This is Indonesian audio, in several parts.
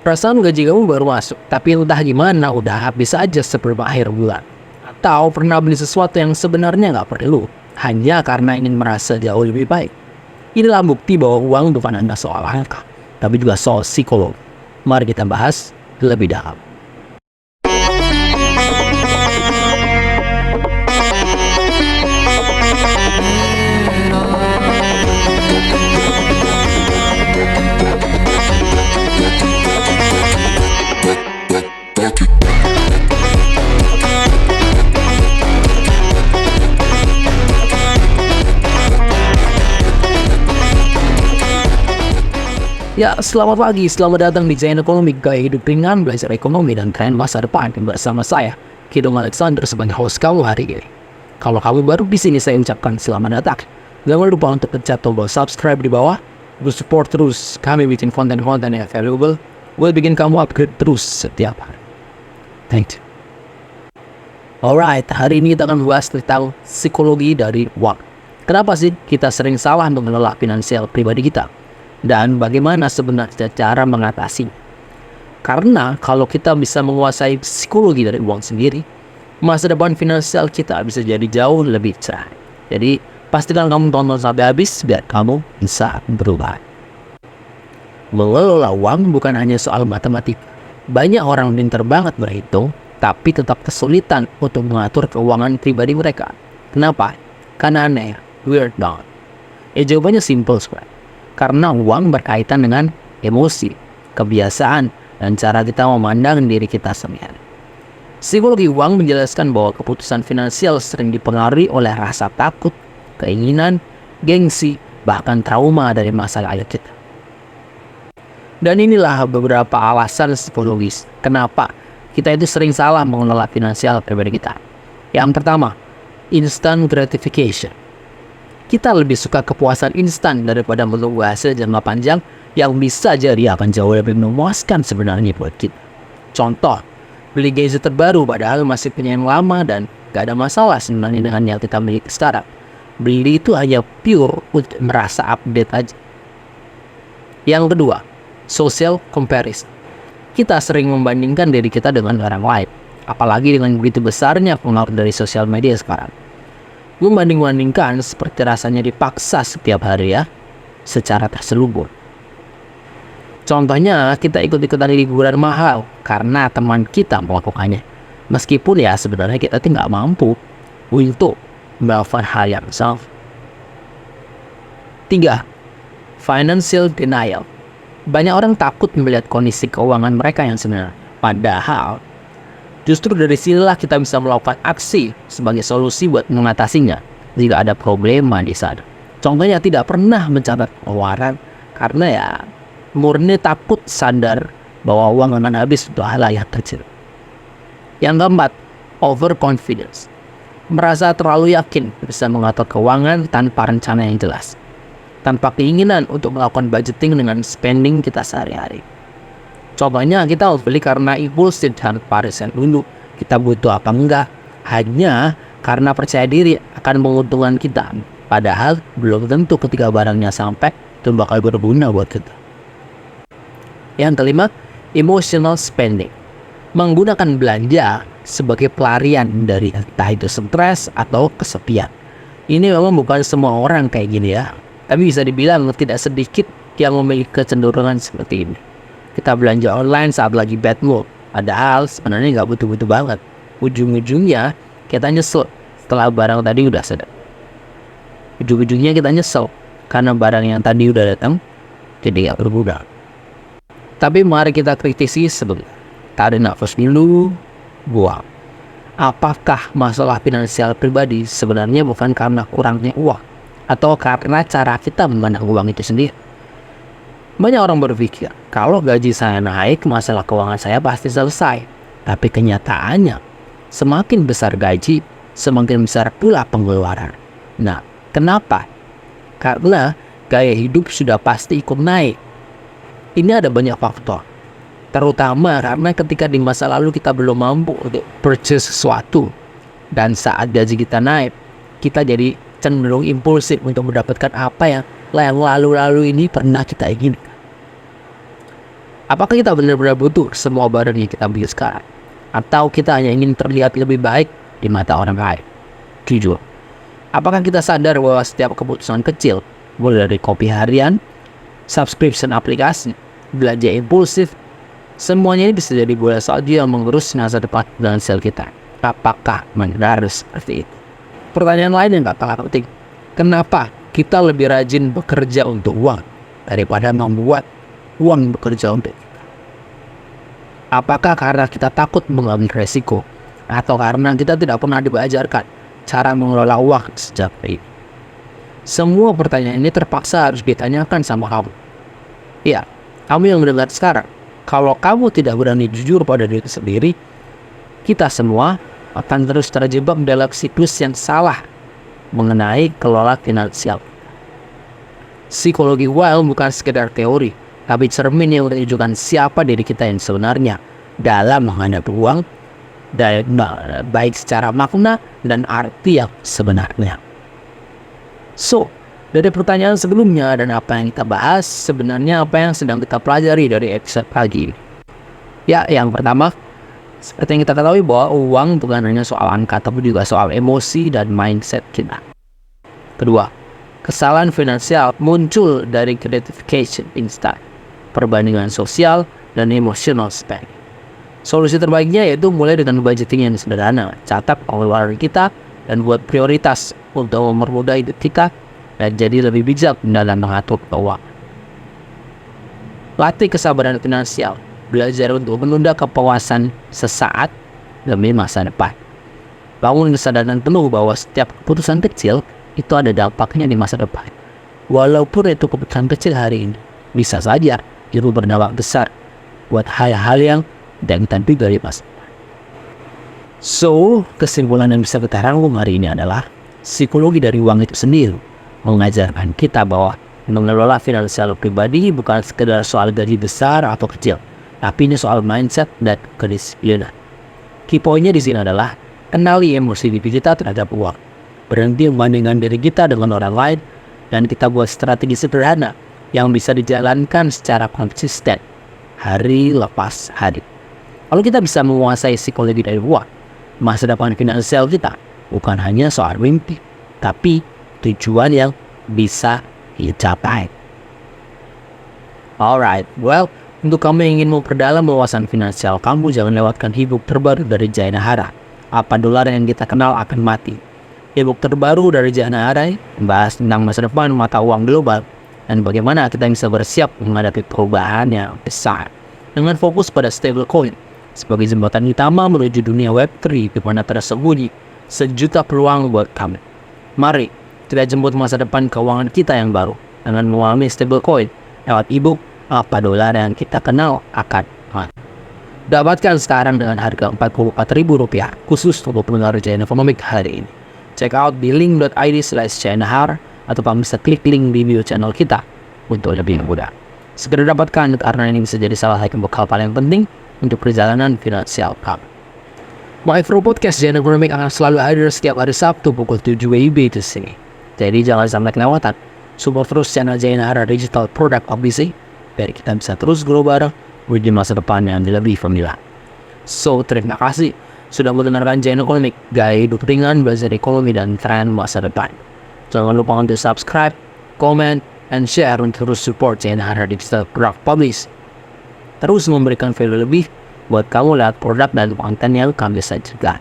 Perasaan gaji kamu baru masuk, tapi entah gimana udah habis aja sebelum akhir bulan. Atau pernah beli sesuatu yang sebenarnya nggak perlu, hanya karena ingin merasa jauh lebih baik. Inilah bukti bahwa uang bukan hanya soal angka, tapi juga soal psikologi. Mari kita bahas lebih dalam. Ya, selamat pagi, selamat datang di Giant Ekonomi, gaya hidup ringan, belajar ekonomi dan tren masa depan. Bersama saya, Kidong Alexander sebagai host kamu hari ini. Kalau kamu baru di sini, saya ucapkan selamat datang. Jangan lupa untuk pencet tombol subscribe di bawah, support terus kami bikin konten-konten yang valuable, buat bikin kamu upgrade terus setiap hari. Thank you. Alright, hari ini kita akan bahas tentang psikologi dari uang. Kenapa sih kita sering salah mengelola finansial pribadi kita? Dan bagaimana sebenarnya cara mengatasi? Karena kalau kita bisa menguasai psikologi dari uang sendiri, masa depan finansial kita bisa jadi jauh lebih cerah. Jadi pastikan kamu tonton sampai habis biar kamu bisa berubah. Mengelola uang bukan hanya soal matematika. Banyak orang pintar banget berhitung, tapi tetap kesulitan untuk mengatur keuangan pribadi mereka. Kenapa? Karena aneh, weird banget. Jawabannya simple sekali. Karena uang berkaitan dengan emosi, kebiasaan, dan cara kita memandang diri kita sendiri. Psikologi uang menjelaskan bahwa keputusan finansial sering dipengaruhi oleh rasa takut, keinginan, gengsi, bahkan trauma dari masa lalu kita. Dan inilah beberapa alasan psikologis kenapa kita itu sering salah mengelola finansial pribadi kita. Yang pertama, instant gratification. Kita lebih suka kepuasan instan daripada menunggu hasil jangka panjang yang bisa jadi akan jauh lebih memuaskan sebenarnya buat kita. Contoh, beli gadget terbaru padahal masih punya yang lama dan gak ada masalah sebenarnya dengan yang kita miliki sekarang. Beli itu hanya pure untuk merasa update aja. Yang kedua, social comparison. Kita sering membandingkan diri kita dengan orang lain, apalagi dengan begitu besarnya pengaruh dari sosial media sekarang. Membanding-bandingkan seperti rasanya dipaksa setiap hari ya, secara terselubung. Contohnya, kita ikut-ikutan liburan mahal karena teman kita melakukannya. Meskipun ya sebenarnya kita tidak mampu untuk melakukan hal yang sama. 3. Financial denial. Banyak orang takut melihat kondisi keuangan mereka yang sebenarnya. Padahal justru dari sinilah kita bisa melakukan aksi sebagai solusi buat mengatasinya jika ada problema di sana. Contohnya tidak pernah mencatat pengeluaran karena ya murni takut sadar bahwa uang akan habis untuk hal yang kecil. Yang keempat, overconfidence. Merasa terlalu yakin bisa mengatur keuangan tanpa rencana yang jelas, tanpa keinginan untuk melakukan budgeting dengan spending kita sehari-hari. Contohnya kita harus beli karena impulsif tanpa riset dulu kita butuh apa enggak, hanya karena percaya diri akan menguntungkan kita, padahal belum tentu ketika barangnya sampai itu bakal berguna buat kita. Yang kelima, emotional spending. Menggunakan belanja sebagai pelarian dari entah itu stres atau kesepian. Ini memang bukan semua orang kayak gini ya, tapi bisa dibilang tidak sedikit yang memiliki kecenderungan seperti ini. Kita belanja online saat lagi bad mood, padahal sebenarnya nggak butuh-butuh banget. Ujung-ujungnya kita nyesel setelah barang tadi udah sedang. Ujung-ujungnya kita nyesel karena barang yang tadi udah datang jadi nggak berguna. Tapi mari kita kritisi sebentar. Tarik nafas dulu, buang. Apakah masalah finansial pribadi sebenarnya bukan karena kurangnya uang, atau karena cara kita memandang uang itu sendiri? Banyak orang berpikir, kalau gaji saya naik, masalah keuangan saya pasti selesai. Tapi kenyataannya, semakin besar gaji, semakin besar pula pengeluaran. Nah, kenapa? Karena gaya hidup sudah pasti ikut naik. Ini ada banyak faktor. Terutama karena ketika di masa lalu kita belum mampu untuk purchase sesuatu. Dan saat gaji kita naik, kita jadi cenderung impulsif untuk mendapatkan apa yang lalu-lalu ini pernah kita inginkan. Apakah kita benar-benar butuh semua barang yang kita beli sekarang? Atau kita hanya ingin terlihat lebih baik di mata orang lain? Jujur, apakah kita sadar bahwa setiap keputusan kecil, mulai dari kopi harian, subscription aplikasi, belanja impulsif, semuanya ini bisa jadi bola salju yang mengurus masa depan finansial kita? Apakah benar harus seperti itu? Pertanyaan lain yang gak kalah penting, kenapa kita lebih rajin bekerja untuk uang daripada membuat uang bekerja untuk kita? Apakah karena kita takut mengambil resiko, atau karena kita tidak pernah diajarkan cara mengelola uang sejak ini? Semua pertanyaan ini terpaksa harus ditanyakan sama kamu. Ya, kamu yang mendengar sekarang. Kalau kamu tidak berani jujur pada diri sendiri, kita semua akan terus terjebak dalam siklus yang salah mengenai kelola finansial. Psikologi wealth bukan sekedar teori, tapi cermin yang menunjukkan siapa diri kita yang sebenarnya dalam menghadapi uang, baik secara makna dan arti yang sebenarnya. So, dari pertanyaan sebelumnya dan apa yang kita bahas, sebenarnya apa yang sedang kita pelajari dari episode pagi ini? Ya, yang pertama, seperti yang kita ketahui bahwa uang bukan hanya soal angka, tapi juga soal emosi dan mindset kita. Kedua, kesalahan finansial muncul dari gratification instant, perbandingan sosial, dan emotional spending. Solusi terbaiknya yaitu mulai dengan budgeting yang sederhana, catat pengeluaran kita, dan buat prioritas untuk mempermudah hidup kita dan jadi lebih bijak dalam mengatur keuangan. Latih kesabaran finansial, belajar untuk menunda kepuasan sesaat demi masa depan. Bangun kesadaran penuh bahwa setiap keputusan kecil itu ada dampaknya di masa depan. Walaupun itu keputusan kecil hari ini, bisa saja itu berdampak besar buat hal-hal yang tidak kita duga dari masa depan. So, kesimpulan yang bisa kita rangkum hari ini adalah psikologi dari uang itu sendiri mengajarkan kita bahwa mengelola finansial pribadi bukan sekedar soal gaji besar atau kecil, tapi ini soal mindset dan kedisiplinan. Key point-nya di sini adalah kenali emosi diri kita terhadap uang, berhenti membandingkan diri kita dengan orang lain, dan kita buat strategi sederhana yang bisa dijalankan secara konsisten hari lepas hari. Kalau kita bisa menguasai psikologi dari uang, masa depan finansial kita bukan hanya soal mimpi, tapi tujuan yang bisa dicapai. Alright, well, untuk kamu yang ingin memperdalam wawasan finansial kamu, jangan lewatkan ebook terbaru dari Jaya Nahara, Apa Dolar yang Kita Kenal Akan Mati. Ebook terbaru dari Jaya Nahara membahas tentang masa depan mata uang global dan bagaimana kita bisa bersiap menghadapi perubahan yang besar dengan fokus pada stablecoin sebagai jembatan utama menuju dunia Web3 di mana tersembunyi sejuta peluang buat kamu. Mari kita jemput masa depan keuangan kita yang baru dengan memahami stablecoin lewat ebook Apa Dolar yang Kita Kenal Akan Mati. Dapatkan sekarang dengan harga Rp44.000 khusus untuk pendengar Jaya Ekonomik hari ini. Check out di link.id/jayanahar atau kamu bisa klik link di bio channel kita untuk lebih mudah. Segera dapatkan karena ini bisa jadi salah satu bekal paling penting untuk perjalanan finansial kamu. My Pro Podcast Jaya Ekonomik akan selalu hadir setiap hari Sabtu pukul 7 WIB di sini. Jadi jangan sampai kelewatan. Support terus channel Jaya Nahara Digital Product Publishing biar kita bisa terus grow bareng di masa depan yang lebih familiar. So, terima kasih sudah mendengarkan Jaya Ekonomik, gaya hidup ringan, belajar ekonomi dan tren masa depan. Jangan lupa untuk subscribe, comment, and share untuk terus support Jaya Nahara Digital Product Publishing. Terus memberikan value lebih buat kamu lewat produk dan konten yang kami sajikan.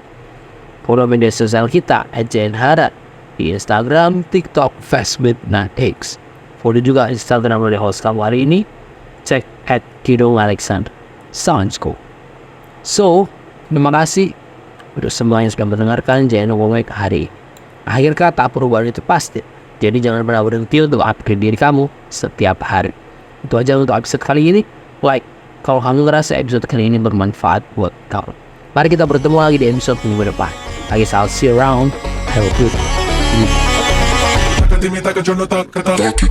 Follow media sosial kita @jayanahara di Instagram, TikTok, Facebook, dan X. Follow juga Instagram dari host kamu hari ini. Cek @kidongalexander. Sounds cool. So, terima kasih untuk semua yang sudah mendengarkan Jaya Ekonomik hari ini. Akhir kata, perubahan itu pasti. Jadi jangan pernah berhenti untuk upgrade diri kamu setiap hari. Itu aja untuk episode kali ini. Like kalau kamu ngerasa episode kali ini bermanfaat buat kamu. Mari kita bertemu lagi di episode minggu depan. I'll see you around. Have a good day.